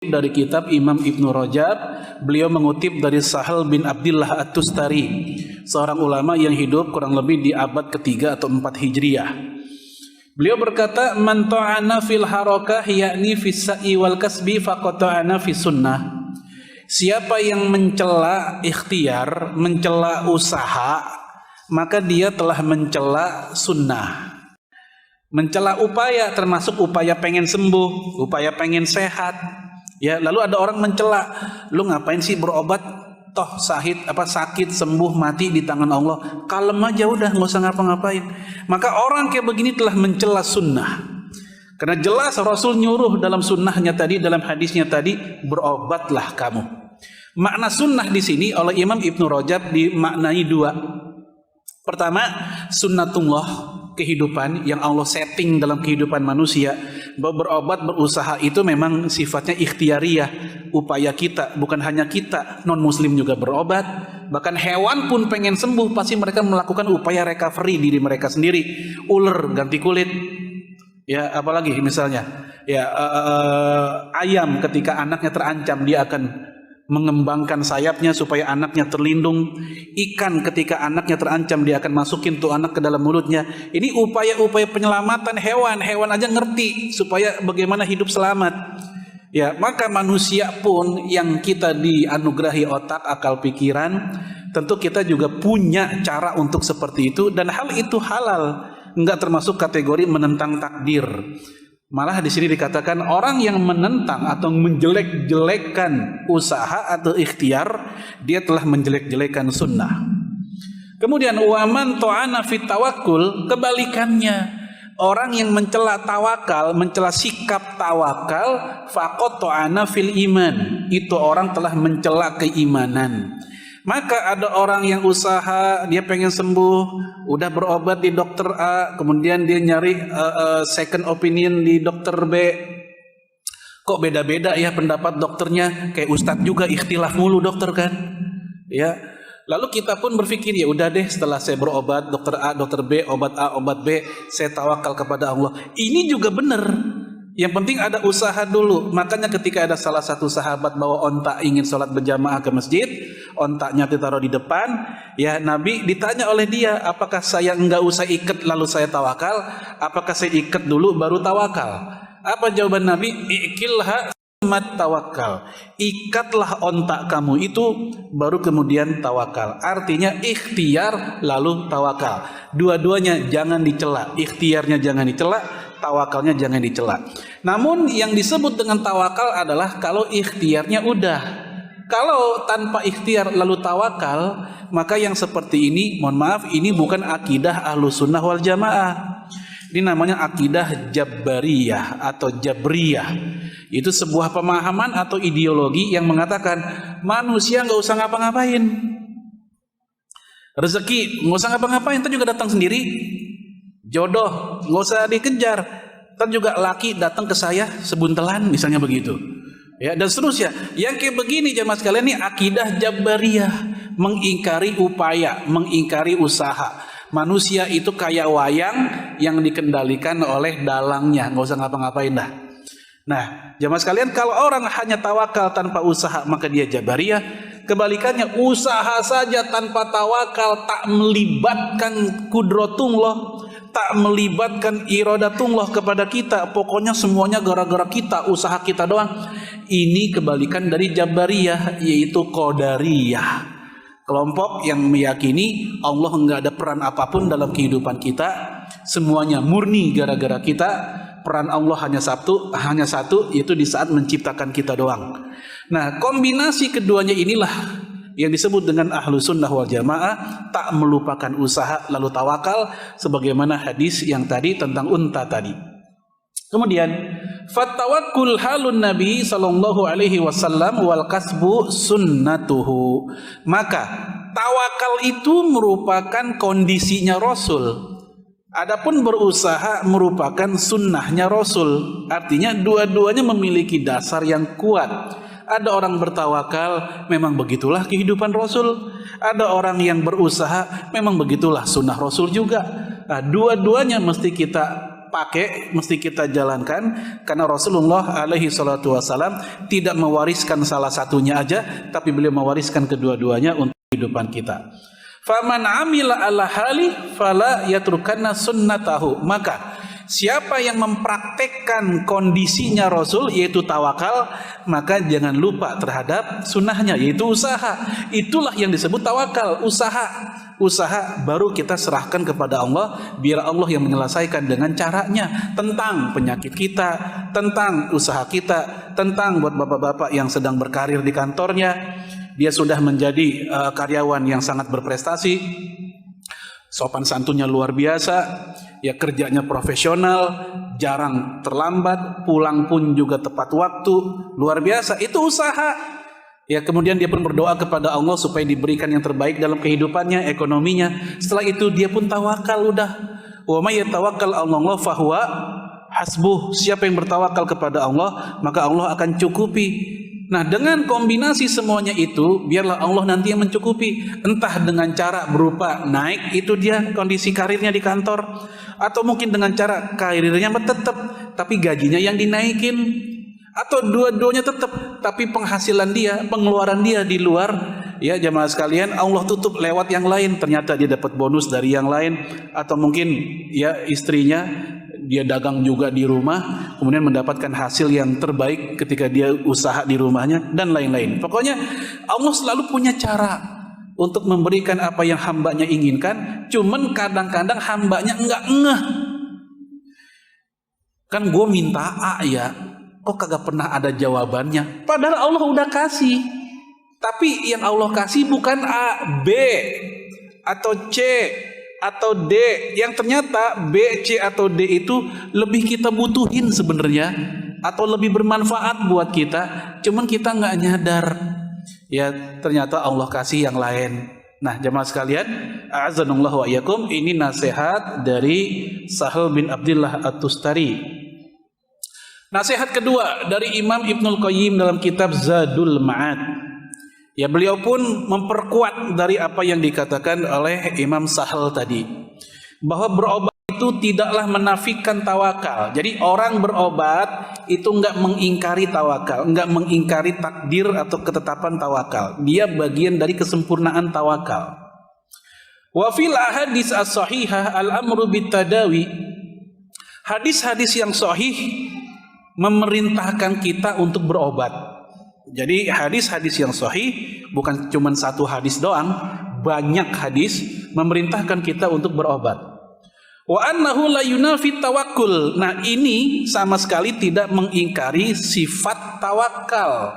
dari kitab Imam Ibnu Rajab. Beliau mengutip dari Sahal bin Abdillah At-Tustari, seorang ulama yang hidup kurang lebih di abad ketiga atau 4 Hijriah. Beliau berkata, man ta'ana fil harakah yakni fis sa'i wal kasbi faqad ta'ana fis sunnah. Siapa yang mencela ikhtiar, mencela usaha, maka dia telah mencela sunnah. Mencela upaya, termasuk upaya pengen sembuh, upaya pengen sehat. Ya, lalu ada orang mencela, lu ngapain sih berobat? Toh sakit sembuh mati di tangan Allah. Kalem aja udah, nggak usah ngapa-ngapain. Maka orang kayak begini telah mencela sunnah. Karena jelas Rasul nyuruh dalam sunnahnya tadi, dalam hadisnya tadi, berobatlah kamu. Makna sunnah di sini oleh Imam Ibnu Rajab dimaknai 2. Pertama, sunnatullah, kehidupan yang Allah setting dalam kehidupan manusia. Bahwa berobat, berusaha itu memang sifatnya ikhtiariyah, upaya kita. Bukan hanya kita, non muslim juga berobat. Bahkan hewan pun pengen sembuh, pasti mereka melakukan upaya recovery diri mereka sendiri. Ular ganti kulit, ya, apalagi misalnya ya, ayam ketika anaknya terancam dia akan mengembangkan sayapnya supaya anaknya terlindung. Ikan ketika anaknya terancam dia akan masukin tuh anak ke dalam mulutnya. Ini upaya-upaya penyelamatan hewan. Hewan aja ngerti supaya bagaimana hidup selamat. Ya, maka manusia pun yang kita dianugerahi otak, akal, pikiran, tentu kita juga punya cara untuk seperti itu, dan hal itu halal, enggak termasuk kategori menentang takdir. Malah di sini dikatakan orang yang menentang atau menjelek-jelekan usaha atau ikhtiar, dia telah menjelek-jelekan sunnah. Kemudian waman to'ana fit tawakkul, kebalikannya, orang yang mencela tawakal, mencela sikap tawakal, faqad to'ana fil iman, itu orang telah mencela keimanan. Maka ada orang yang usaha, dia pengen sembuh, udah berobat di dokter A, kemudian dia nyari second opinion di dokter B. Kok beda-beda ya pendapat dokternya? Kayak ustadz juga ikhtilaf mulu dokter kan? Ya. Lalu kita pun berpikir, ya udah deh, setelah saya berobat dokter A, dokter B, obat A, obat B, saya tawakal kepada Allah. Ini juga benar. Yang penting ada usaha dulu. Makanya ketika ada salah satu sahabat bawa onta ingin sholat berjamaah ke masjid, ontaknya ditaruh di depan, ya Nabi ditanya oleh dia, apakah saya enggak usah ikat lalu saya tawakal? Apakah saya ikat dulu baru tawakal? Apa jawaban Nabi? Ikilha mat tawakal. Ikatlah ontak kamu itu baru kemudian tawakal. Artinya ikhtiar lalu tawakal. Dua-duanya jangan dicela. Ikhtiarnya jangan dicela, tawakalnya jangan dicela. Namun yang disebut dengan tawakal adalah kalau ikhtiarnya udah. Kalau tanpa ikhtiar lalu tawakal, maka yang seperti ini, mohon maaf, ini bukan akidah Ahlus Sunnah wal Jamaah. Ini namanya akidah Jabariyah atau Jabriyah. Itu sebuah pemahaman atau ideologi yang mengatakan manusia nggak usah ngapa-ngapain. Rezeki nggak usah ngapa-ngapain, itu juga datang sendiri. Jodoh nggak usah dikejar, ntar juga laki datang ke saya sebuntelan, misalnya begitu, ya, dan seterusnya. Yang kayak begini jamaah sekalian, ini akidah Jabariyah, mengingkari upaya, mengingkari usaha. Manusia itu kayak wayang yang dikendalikan oleh dalangnya, nggak usah ngapa-ngapain dah. Nah, jamaah sekalian, kalau orang hanya tawakal tanpa usaha, maka dia Jabariyah. Kebalikannya, usaha saja tanpa tawakal, tak melibatkan kudratullah, tak melibatkan iradatullah kepada kita, pokoknya semuanya gara-gara kita, usaha kita doang. Ini kebalikan dari Jabariyah, yaitu Qadariyah, kelompok yang meyakini Allah enggak ada peran apapun dalam kehidupan kita, semuanya murni gara-gara kita. Peran Allah hanya satu, yaitu di saat menciptakan kita doang. Nah, kombinasi keduanya inilah yang disebut dengan Ahlus Sunnah wal Jamaah, tak melupakan usaha lalu tawakal, sebagaimana hadis yang tadi tentang unta tadi. Kemudian fatawakkul halun Nabi sallallahu alaihi wasallam wal kasbu sunnatuhu. Maka tawakal itu merupakan kondisinya Rasul. Adapun berusaha merupakan sunnahnya Rasul. Artinya dua-duanya memiliki dasar yang kuat. Ada orang bertawakal, memang begitulah kehidupan Rasul. Ada orang yang berusaha, memang begitulah sunnah Rasul juga. Nah, dua-duanya mesti kita pakai, mesti kita jalankan, karena Rasulullah alaihi salatu wasalam tidak mewariskan salah satunya aja, tapi beliau mewariskan kedua-duanya untuk kehidupan kita. Faman amila ala hali fala yatrukanna sunnatahu. Maka siapa yang mempraktekkan kondisinya Rasul, yaitu tawakal, maka jangan lupa terhadap sunnahnya, yaitu usaha. Itulah yang disebut tawakal, usaha baru kita serahkan kepada Allah, biar Allah yang menyelesaikan dengan caranya, tentang penyakit kita, tentang usaha kita, tentang buat bapak-bapak yang sedang berkarir di kantornya, dia sudah menjadi karyawan yang sangat berprestasi, sopan santunnya luar biasa, ya kerjanya profesional, jarang terlambat, pulang pun juga tepat waktu, luar biasa, itu usaha. Ya, kemudian dia pun berdoa kepada Allah supaya diberikan yang terbaik dalam kehidupannya, ekonominya. Setelah itu dia pun tawakal, udah. Wa may yatawakkal 'ala Allah fahuwa hasbuh. Siapa yang bertawakal kepada Allah, maka Allah akan cukupi. Nah, dengan kombinasi semuanya itu, biarlah Allah nanti yang mencukupi. Entah dengan cara berupa naik, itu dia kondisi karirnya di kantor, atau mungkin dengan cara karirnya tetap, tapi gajinya yang dinaikin, atau dua-duanya tetap, tapi penghasilan dia, pengeluaran dia di luar. Ya jamaah sekalian, Allah tutup lewat yang lain, ternyata dia dapat bonus dari yang lain, atau mungkin ya istrinya dia dagang juga di rumah, kemudian mendapatkan hasil yang terbaik ketika dia usaha di rumahnya, dan lain-lain. Pokoknya Allah selalu punya cara untuk memberikan apa yang hambanya inginkan. Cuman kadang-kadang hambanya enggak ngeh. Kan gue minta A ya, kok kagak pernah ada jawabannya, padahal Allah udah kasih. Tapi yang Allah kasih bukan A, B, atau C, atau D, yang ternyata B, C, atau D itu lebih kita butuhin sebenarnya, atau lebih bermanfaat buat kita, cuman kita nggak nyadar. Ya ternyata Allah kasih yang lain. Nah jamaah sekalian, a'azanallahu wa iyyakum, ini nasihat dari Sahal bin Abdillah At-Tustari. Nasihat kedua dari Imam Ibnul Qayyim dalam kitab Zadul Ma'ad. Ya beliau pun memperkuat dari apa yang dikatakan oleh Imam Sahal tadi, bahwa berobat itu tidaklah menafikan tawakal. Jadi orang berobat itu enggak mengingkari tawakal, enggak mengingkari takdir atau ketetapan tawakal. Dia bagian dari kesempurnaan tawakal. Wa fil ahadits as-sahihah al-amru bitadawi. Hadis-hadis yang sahih memerintahkan kita untuk berobat. Jadi hadis-hadis yang sahih bukan cuma satu hadis doang, banyak hadis memerintahkan kita untuk berobat. Wa annahu la yunafi tawakkul. Nah, ini sama sekali tidak mengingkari sifat tawakal.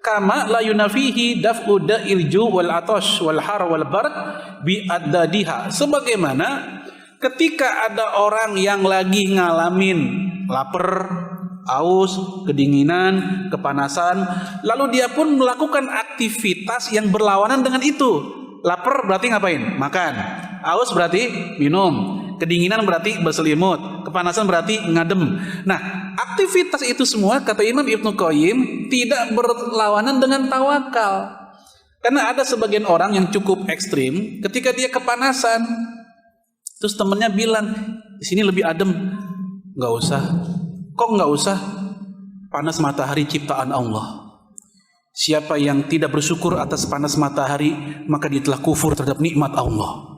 Kama la yunafihi daf'u da'il ju' wal atash wal har wal barq bi addadiha. Sebagaimana ketika ada orang yang lagi ngalamin lapar, haus, kedinginan, kepanasan, lalu dia pun melakukan aktivitas yang berlawanan dengan itu. Lapar berarti ngapain? Makan. Haus berarti minum. Kedinginan berarti berselimut. Kepanasan berarti ngadem. Nah, aktivitas itu semua kata Imam Ibnu Qayyim tidak berlawanan dengan tawakal. Karena ada sebagian orang yang cukup ekstrim, ketika dia kepanasan, terus temennya bilang, di sini lebih adem. Nggak usah. Kok nggak usah? Panas matahari ciptaan Allah. Siapa yang tidak bersyukur atas panas matahari, maka dia telah kufur terhadap nikmat Allah.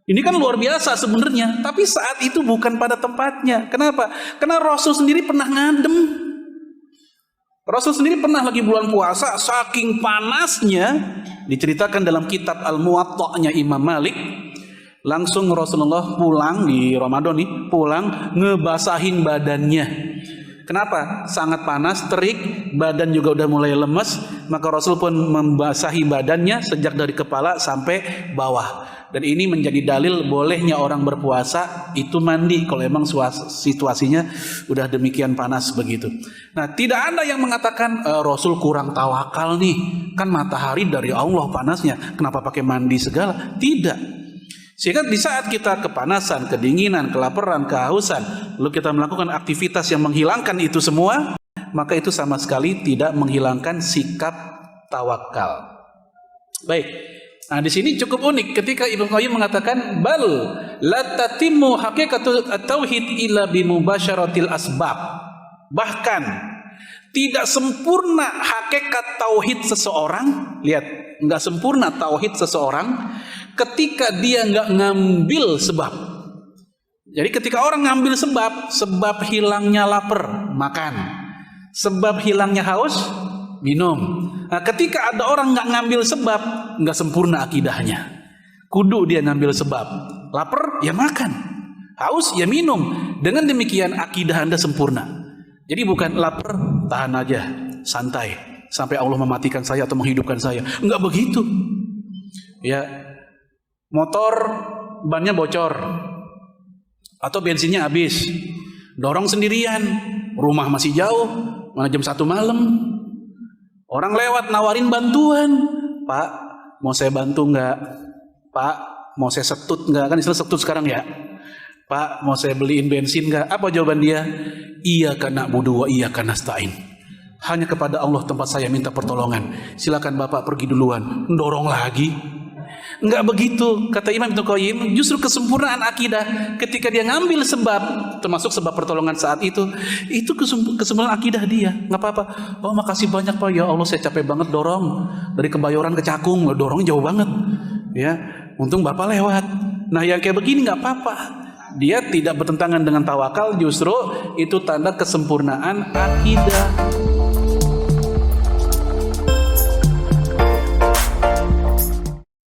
Ini kan luar biasa sebenarnya, tapi saat itu bukan pada tempatnya. Kenapa? Karena Rasul sendiri pernah ngadem. Rasul sendiri pernah lagi bulan puasa, saking panasnya, diceritakan dalam kitab Al-Muwatta'nya Imam Malik, langsung Rasulullah pulang di Ramadan nih, pulang ngebasahin badannya. Kenapa? Sangat panas, terik, badan juga udah mulai lemes, maka Rasul pun membasahi badannya sejak dari kepala sampai bawah. Dan ini menjadi dalil bolehnya orang berpuasa itu mandi kalau emang situasinya udah demikian panas begitu. Nah, tidak ada yang mengatakan Rasul kurang tawakal nih, kan matahari dari Allah panasnya, kenapa pakai mandi segala? Tidak. Sehingga di saat kita kepanasan, kedinginan, kelaparan, kehausan, lalu kita melakukan aktivitas yang menghilangkan itu semua, maka itu sama sekali tidak menghilangkan sikap tawakal. Baik, Nah, di sini cukup unik ketika Ibnu Qayyim mengatakan bal la tatimmu haqiqatu at-tauhid illa bi mubasyaratil asbab. Bahkan tidak sempurna hakikat tauhid seseorang, lihat, enggak sempurna tauhid seseorang ketika dia enggak ngambil sebab. Jadi ketika orang ngambil sebab hilangnya lapar, makan. Sebab hilangnya haus, minum. Nah, ketika ada orang nggak ngambil sebab, nggak sempurna akidahnya. Kudu dia ngambil sebab. Lapar, ya makan. Haus, ya minum. Dengan demikian akidah Anda sempurna. Jadi bukan lapar, tahan aja, santai, sampai Allah mematikan saya atau menghidupkan saya. Nggak begitu. Ya, motor bannya bocor atau bensinnya habis, dorong sendirian, rumah masih jauh, mana jam 1 malam. Orang lewat nawarin bantuan, Pak, mau saya bantu nggak? Pak, mau saya setut nggak? Kan istilah setut sekarang ya. Pak, mau saya beliin bensin nggak? Apa jawaban dia? Iyyaka na'budu wa iyyaka nasta'in. Hanya kepada Allah tempat saya minta pertolongan. Silakan Bapak pergi duluan. Dorong lagi. Enggak begitu, kata Imam Ibnu Qayyim. Justru kesempurnaan akidah ketika dia ngambil sebab, termasuk sebab pertolongan saat itu kesempurnaan akidah dia. Nggak apa-apa. Oh, makasih banyak Pak, ya Allah saya capek banget dorong dari Kebayoran ke Cakung, dorong jauh banget. Ya, untung Bapak lewat. Nah, yang kayak begini nggak apa-apa. Dia tidak bertentangan dengan tawakal, justru itu tanda kesempurnaan akidah.